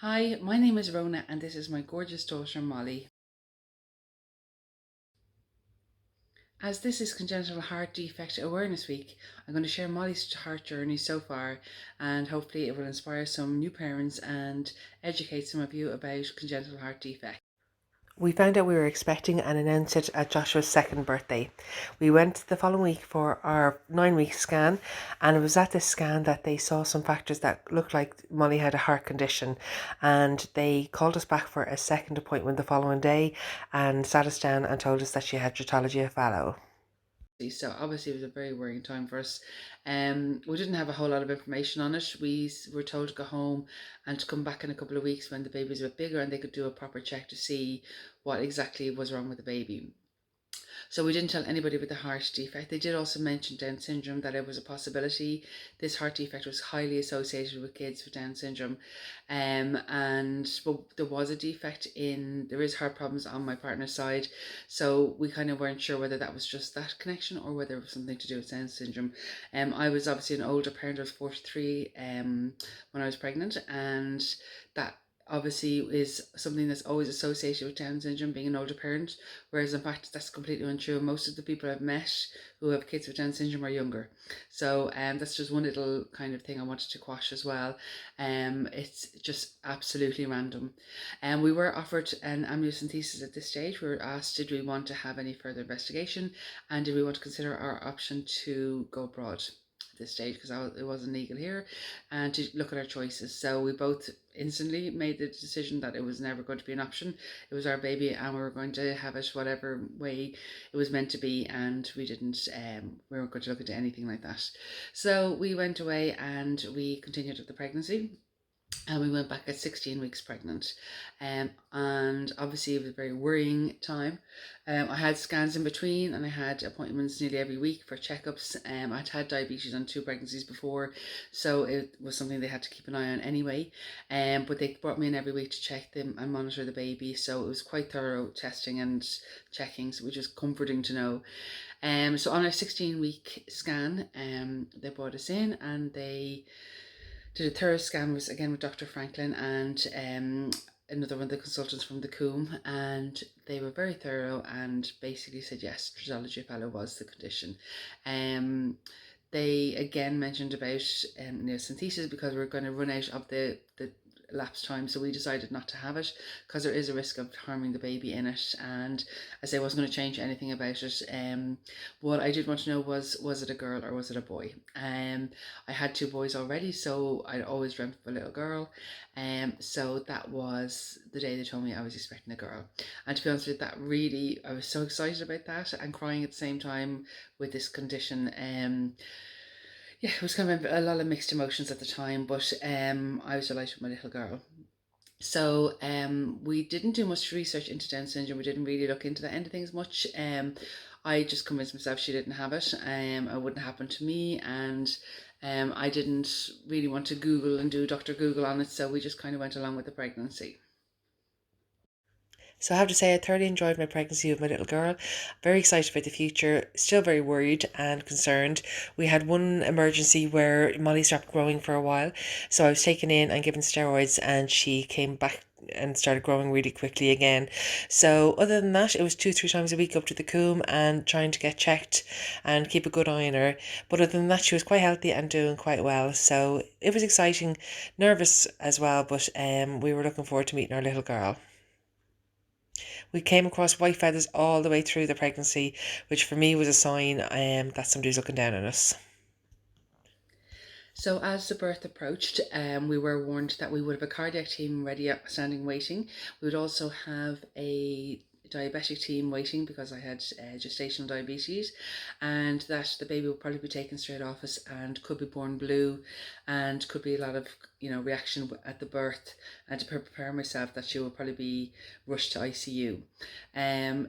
Hi, my name is Rona and this is my gorgeous daughter Molly. As this is Congenital Heart Defect Awareness Week, I'm going to share Molly's heart journey so far, and hopefully it will inspire some new parents and educate some of you about congenital heart defect. We found out we were expecting and announced it at Joshua's second birthday. We went the following week for our 9-week scan, and it was at this scan that they saw some factors that looked like Molly had a heart condition. And they called us back for a second appointment the following day and sat us down and told us that she had Tetrology of Fallot. So obviously it was a very worrying time for us. We didn't have a whole lot of information on it. We were told to go home and to come back in a couple of weeks when the baby was a bit bigger and they could do a proper check to see what exactly was wrong with the baby. So we didn't tell anybody with the heart defect. They did also mention Down syndrome, that it was a possibility. This heart defect was highly associated with kids with Down syndrome. And but there was a defect there is heart problems on my partner's side. So we kind of weren't sure whether that was just that connection or whether it was something to do with Down syndrome. I was obviously an older parent. I was 43 when I was pregnant, and that obviously is something that's always associated with Down syndrome, being an older parent, whereas in fact that's completely untrue. Most of the people I've met who have kids with Down syndrome are younger. So that's just one little kind of thing I wanted to quash as well. It's just absolutely random. And we were offered an amniocentesis at this stage. We were asked, did we want to have any further investigation, and did we want to consider our option to go abroad at this stage, because it wasn't legal here, and to look at our choices. So we both instantly made the decision that it was never going to be an option. It was our baby and we were going to have it whatever way it was meant to be, and we weren't going to look into anything like that. So we went away and we continued with the pregnancy, and we went back at 16 weeks pregnant. And obviously it was a very worrying time. I had scans in between and I had appointments nearly every week for checkups. I'd had diabetes on 2 pregnancies before, so it was something they had to keep an eye on anyway. But they brought me in every week to check them and monitor the baby, so it was quite thorough testing and checking, so which was comforting to know. So on our 16-week scan, they brought us in and they did a thorough scan, was again with Dr. Franklin and another one of the consultants from the COOM, and they were very thorough and basically said yes, Tetralogy of was the condition. They again mentioned about neosynthesis, because we are going to run out of the lapse time, so we decided not to have it because there is a risk of harming the baby in it, and I say I wasn't going to change anything about it. What I did want to know was it a girl or was it a boy? I had two boys already, so I'd always dreamt of a little girl. So that was the day they told me I was expecting a girl. And to be honest with you, that really, I was so excited about that and crying at the same time with this condition. Yeah, it was kind of a lot of mixed emotions at the time, but I was delighted with my little girl. So we didn't do much research into Down syndrome. We didn't really look into that end of things much. I just convinced myself she didn't have it. It wouldn't happen to me, and I didn't really want to Google and do Dr. Google on it. So we just kind of went along with the pregnancy. So I have to say, I thoroughly enjoyed my pregnancy with my little girl. Very excited about the future, still very worried and concerned. We had one emergency where Molly stopped growing for a while. So I was taken in and given steroids, and she came back and started growing really quickly again. So other than that, it was 2, 3 times a week up to the COOM and trying to get checked and keep a good eye on her. But other than that, she was quite healthy and doing quite well. So it was exciting, nervous as well, but we were looking forward to meeting our little girl. We came across white feathers all the way through the pregnancy, which for me was a sign that somebody was looking down on us. So as the birth approached, we were warned that we would have a cardiac team ready up, standing waiting. We would also have a diabetic team waiting because I had gestational diabetes, and that the baby would probably be taken straight off us and could be born blue, and could be a lot of reaction at the birth, and to prepare myself that she would probably be rushed to ICU.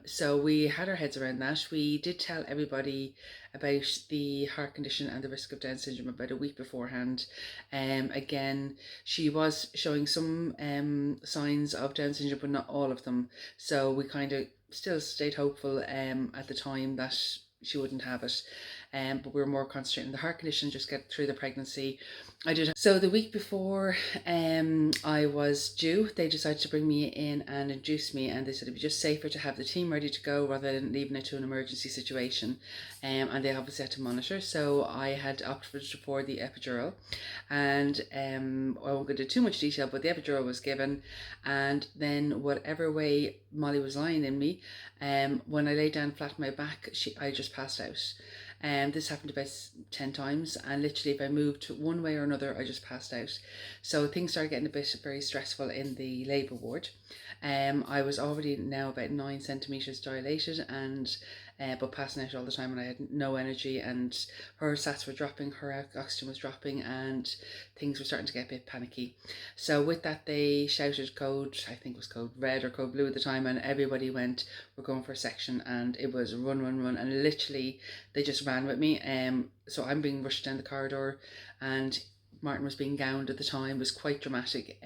So we had our heads around that. We did tell everybody about the heart condition and the risk of Down syndrome about a week beforehand. Again, she was showing some signs of Down syndrome, but not all of them. So we kind of still stayed hopeful at the time that she wouldn't have it. but we were more concentrating on the heart condition, just get through the pregnancy. I did. So the week before I was due, they decided to bring me in and induce me, and they said it'd be just safer to have the team ready to go rather than leaving it to an emergency situation. And they obviously had to monitor, so I had opted for the epidural, and I won't go into too much detail, but the epidural was given, and then whatever way Molly was lying in me, when I lay down flat on my back, I just passed out. This happened about 10 times, and literally if I moved one way or another, I just passed out. So things started getting a bit very stressful in the labour ward. I was already now about 9 centimetres dilated, and but passing out all the time, and I had no energy, and her sats were dropping, her oxygen was dropping, and things were starting to get a bit panicky. So with that, they shouted code, I think it was code red or code blue at the time, and everybody went, we're going for a section, and it was run, run, run, and literally they just ran with me. So I'm being rushed down the corridor, and Martin was being gowned at the time. It was quite dramatic.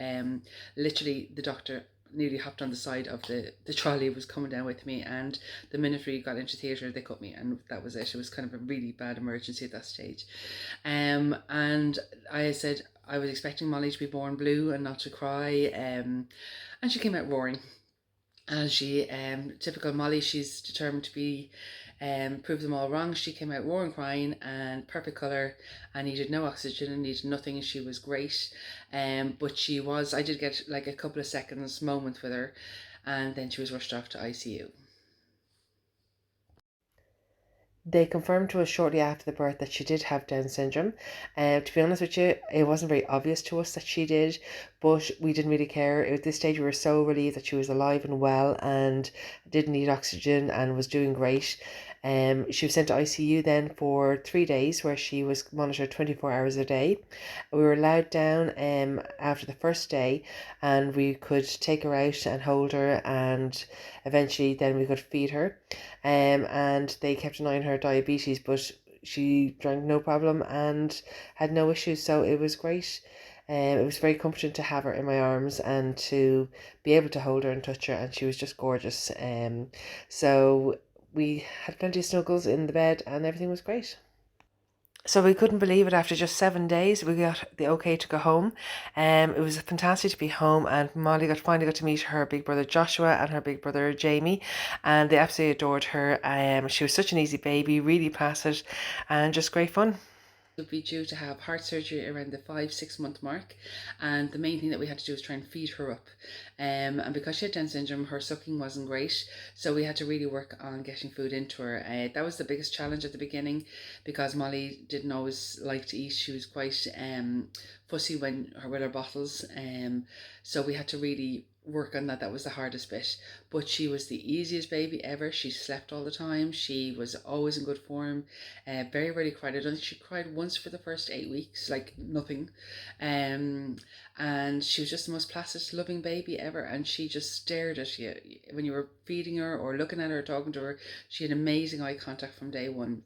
Literally the doctor nearly hopped on the side of the trolley, was coming down with me, and the minute we got into theatre they cut me, and that was it. It was kind of a really bad emergency at that stage. And I said I was expecting Molly to be born blue and not to cry, and she came out roaring. And she, typical Molly, she's determined to be, prove them all wrong. She came out roaring, crying, and perfect colour, and needed no oxygen and needed nothing. She was great, but I did get like a couple of seconds moment with her, and then she was rushed off to ICU. They confirmed to us shortly after the birth that she did have Down syndrome. To be honest with you, it wasn't very obvious to us that she did, but we didn't really care. At this stage, we were so relieved that she was alive and well and didn't need oxygen and was doing great. She was sent to ICU then for 3 days, where she was monitored 24 hours a day. We were allowed down after the first day, and we could take her out and hold her, and eventually then we could feed her. And they kept an eye on her diabetes, but she drank no problem and had no issues, so it was great. It was very comforting to have her in my arms and to be able to hold her and touch her, and she was just gorgeous. So we had plenty of snuggles in the bed, and everything was great. So we couldn't believe it. After just 7 days, we got the okay to go home. It was fantastic to be home, and Molly finally got to meet her big brother Joshua and her big brother Jamie, and they absolutely adored her. She was such an easy baby, really placid, and just great fun. Would be due to have heart surgery around the 5-6 month mark, and the main thing that we had to do was try and feed her up, and because she had Down syndrome, her sucking wasn't great, so we had to really work on getting food into her. That was the biggest challenge at the beginning, because Molly didn't always like to eat. She was quite fussy with her bottles, so we had to really work on that. That was the hardest bit, but she was the easiest baby ever. She slept all the time, she was always in good form, very rarely cried. I don't think she cried once for the first 8 weeks, like nothing. um and she was just the most placid, loving baby ever, and she just stared at you when you were feeding her or looking at her, talking to her. She had amazing eye contact from day one,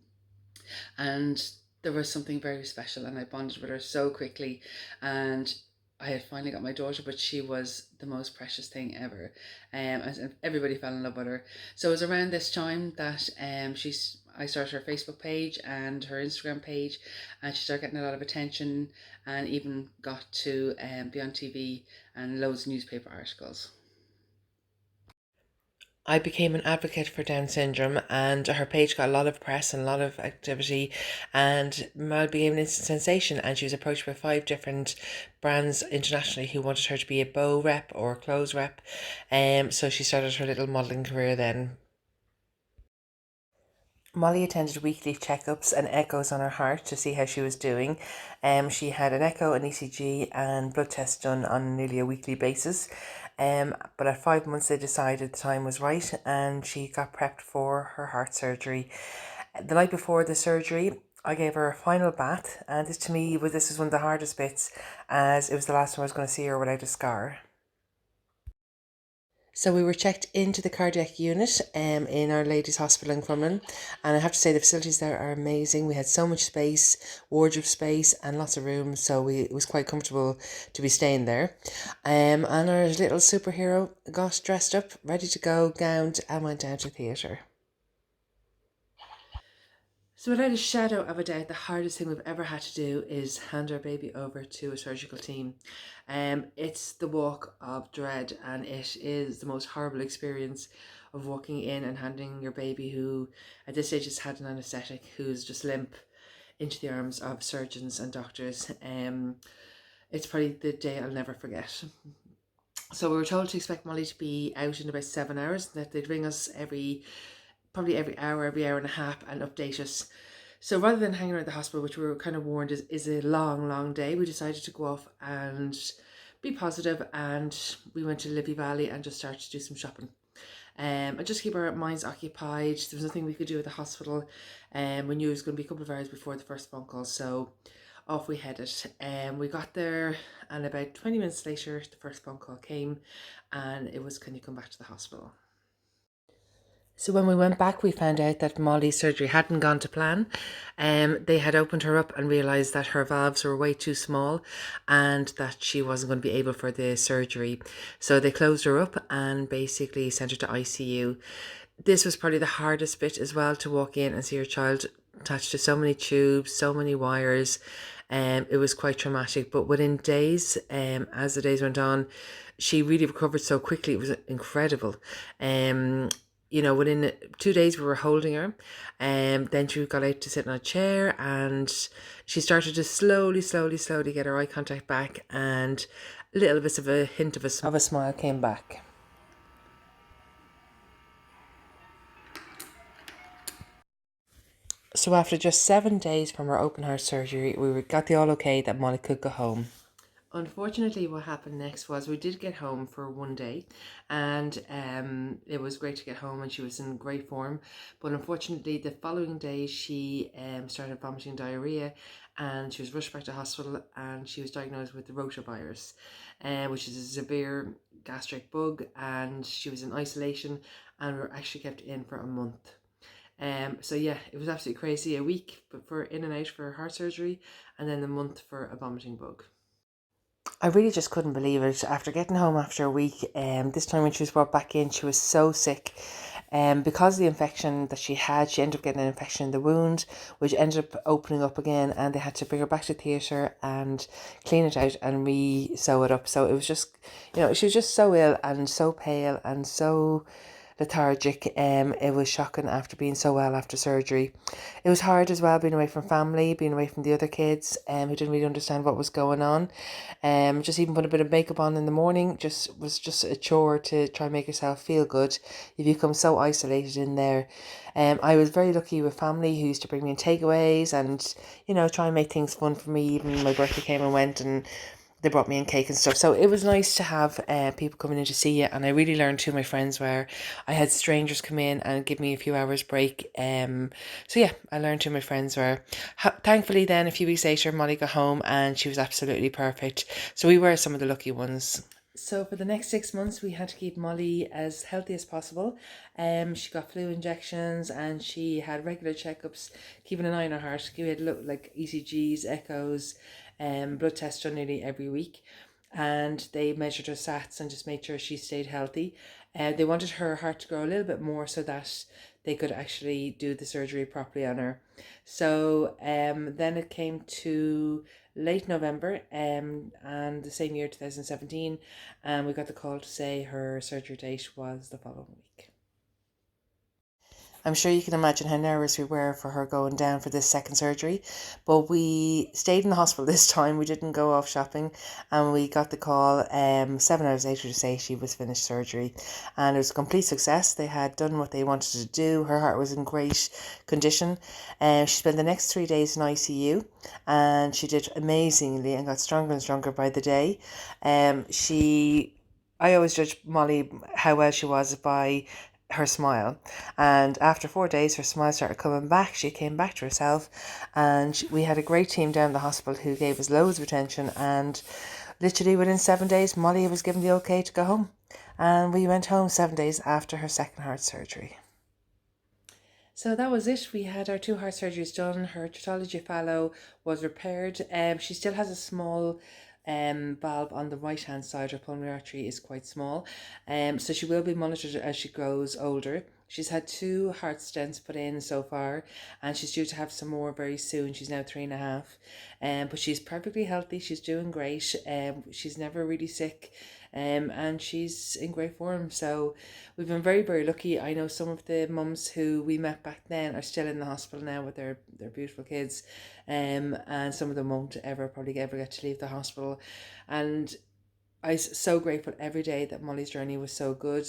and there was something very special, and I bonded with her so quickly. And I had finally got my daughter, but she was the most precious thing ever, and everybody fell in love with her. So it was around this time that I started her Facebook page and her Instagram page, and she started getting a lot of attention, and even got to be on TV and loads of newspaper articles. I became an advocate for Down syndrome, and her page got a lot of press and a lot of activity, and Mal became an instant sensation. And she was approached by 5 different brands internationally who wanted her to be a bow rep or clothes rep. So she started her little modelling career then. Molly attended weekly checkups and echoes on her heart to see how she was doing. She had an echo, an ECG, and blood tests done on nearly a weekly basis. But at 5 months, they decided the time was right, and she got prepped for her heart surgery. The night before the surgery, I gave her a final bath, and this to me was one of the hardest bits, as it was the last time I was going to see her without a scar. So we were checked into the cardiac unit in Our Lady's Hospital in Crumlin, and I have to say the facilities there are amazing. We had so much space, wardrobe space, and lots of rooms, so it was quite comfortable to be staying there. And our little superhero got dressed up, ready to go, gowned, and went down to theatre. So without a shadow of a doubt, the hardest thing we've ever had to do is hand our baby over to a surgical team. It's the walk of dread, and it is the most horrible experience of walking in and handing your baby, who at this stage has had an anaesthetic, who's just limp, into the arms of surgeons and doctors. It's probably the day I'll never forget. So we were told to expect Molly to be out in about 7 hours, that they'd ring us probably every hour and a half, and update us. So rather than hanging around the hospital, which we were kind of warned is a long, long day, we decided to go off and be positive, and we went to Libby Valley and just started to do some shopping. And just keep our minds occupied. There was nothing we could do at the hospital. We knew it was going to be a couple of hours before the first phone call, so off we headed. We got there, and about 20 minutes later, the first phone call came, and it was, can you come back to the hospital? So when we went back, we found out that Molly's surgery hadn't gone to plan. They had opened her up and realised that her valves were way too small and that she wasn't going to be able for the surgery. So they closed her up and basically sent her to ICU. This was probably the hardest bit as well, to walk in and see your child attached to so many tubes, so many wires. It was quite traumatic, but within days, as the days went on, she really recovered so quickly. It was incredible. Within 2 days we were holding her, and then she got out to sit on a chair, and she started to slowly get her eye contact back, and a little bit of a hint of a smile came back. So after just 7 days from her open heart surgery, we got the all okay that Molly could go home. Unfortunately, what happened next was we did get home for one day, and it was great to get home, and she was in great form. But unfortunately, the following day she started vomiting diarrhea, and she was rushed back to hospital, and she was diagnosed with the rotavirus, which is a severe gastric bug, and she was in isolation, and we were actually kept in for a month. So yeah, it was absolutely crazy. A week for in and out for heart surgery, and then a month for a vomiting bug. I really just couldn't believe it. After getting home after a week, this time when she was brought back in, she was so sick. Because of the infection that she had, she ended up getting an infection in the wound, which ended up opening up again, and they had to bring her back to theatre and clean it out and re-sew it up. So it was just, she was just so ill and so pale and so lethargic. It was shocking after being so well after surgery. It was hard as well, being away from family, being away from the other kids, who didn't really understand what was going on. Just even put a bit of makeup on in the morning was just a chore to try and make yourself feel good. You become so isolated in there. I was very lucky with family who used to bring me in takeaways and, try and make things fun for me. Even my birthday came and went, and they brought me in cake and stuff. So it was nice to have people coming in to see you. And I really learned too, my friends, where I had strangers come in and give me a few hours break. So yeah, I learned to my friends where thankfully then a few weeks later, Molly got home and she was absolutely perfect. So we were some of the lucky ones. So for the next 6 months, we had to keep Molly as healthy as possible. She got flu injections and she had regular checkups, keeping an eye on her heart. We had look like ECGs, echoes, blood tests done nearly every week, and they measured her sats and just made sure she stayed healthy. They wanted her heart to grow a little bit more so that they could actually do the surgery properly on her. So then it came to late November, and the same year, 2017, and we got the call to say her surgery date was the following week. I'm sure you can imagine how nervous we were for her going down for this second surgery, but we stayed in the hospital this time. We didn't go off shopping, and we got the call 7 hours later to say she was finished surgery, and it was a complete success. They had done what they wanted to do. Her heart was in great condition, and she spent the next 3 days in ICU, and she did amazingly and got stronger and stronger by the day. I always judge Molly how well she was by her smile, and after 4 days her smile started coming back. She came back to herself, and we had a great team down the hospital who gave us loads of attention, and literally within 7 days Molly was given the okay to go home, and we went home 7 days after her second heart surgery. So that was it. We had our 2 heart surgeries done. Her Tetrology of Fallot was repaired. She still has a small valve on the right hand side. Her pulmonary artery is quite small, so she will be monitored as she grows older. She's had 2 heart stents put in so far, and she's due to have some more very soon. She's now 3.5, but she's perfectly healthy. She's doing great. She's never really sick, and she's in great form. So we've been very, very lucky. I know some of the mums who we met back then are still in the hospital now with their beautiful kids, and some of them won't probably ever get to leave the hospital. And I'm so grateful every day that Molly's journey was so good,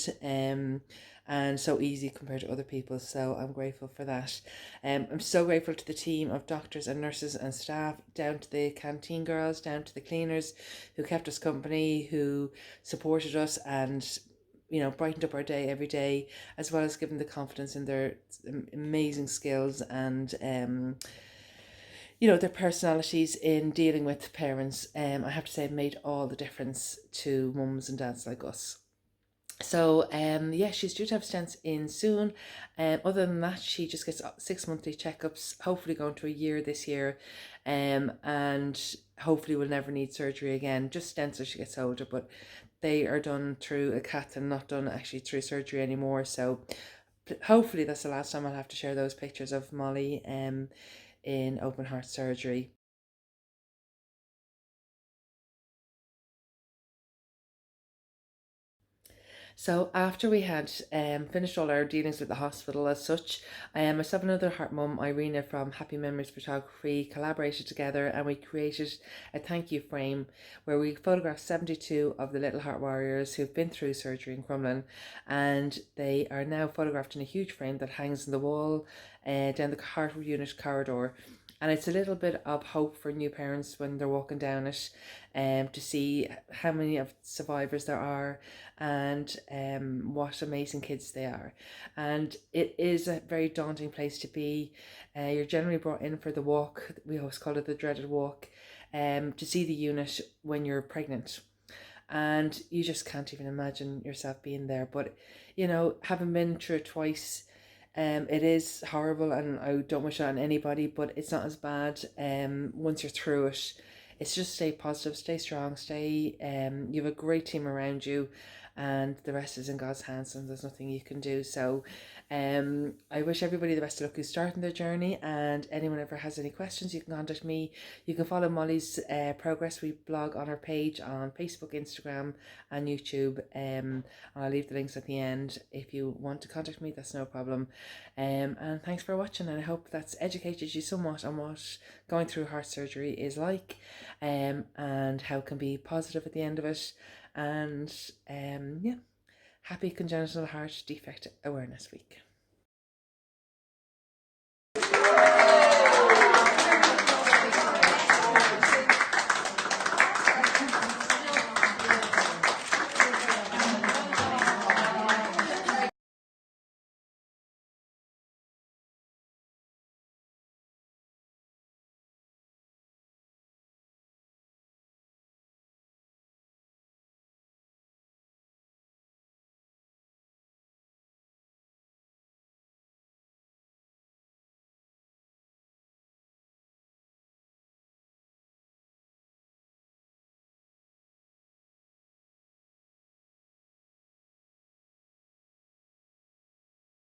and so easy compared to other people's. So I'm grateful for that. I'm so grateful to the team of doctors and nurses and staff, down to the canteen girls, down to the cleaners who kept us company, who supported us and brightened up our day every day, as well as giving the confidence in their amazing skills and their personalities in dealing with parents. I have to say, it made all the difference to mums and dads like us. So yeah, she's due to have stents in soon. Other than that, she just gets 6 monthly checkups, hopefully going to a year this year, and hopefully will never need surgery again. Just stents as she gets older, but they are done through a cath and not done actually through surgery anymore. So hopefully that's the last time I'll have to share those pictures of Molly in open heart surgery. So after we had finished all our dealings with the hospital as such, myself and another heart mum, Irina from Happy Memories Photography, collaborated together and we created a thank you frame where we photographed 72 of the little heart warriors who've been through surgery in Crumlin, and they are now photographed in a huge frame that hangs on the wall down the heart unit corridor. And it's a little bit of hope for new parents when they're walking down it, to see how many of survivors there are, and what amazing kids they are. And it is a very daunting place to be. You're generally brought in for the walk, we always call it the dreaded walk, to see the unit when you're pregnant. And you just can't even imagine yourself being there. But, having been through it twice, it is horrible and I don't wish it on anybody, but it's not as bad once you're through it. It's just stay positive, stay strong, you have a great team around you, and the rest is in God's hands and there's nothing you can do. So I wish everybody the best of luck who's starting their journey, and anyone ever has any questions, you can contact me. You can follow Molly's progress. We blog on our page on Facebook, Instagram and YouTube. I'll leave the links at the end. If you want to contact me, that's no problem. And thanks for watching, and I hope that's educated you somewhat on what going through heart surgery is like, and how it can be positive at the end of it. And yeah, happy Congenital Heart Defect Awareness Week.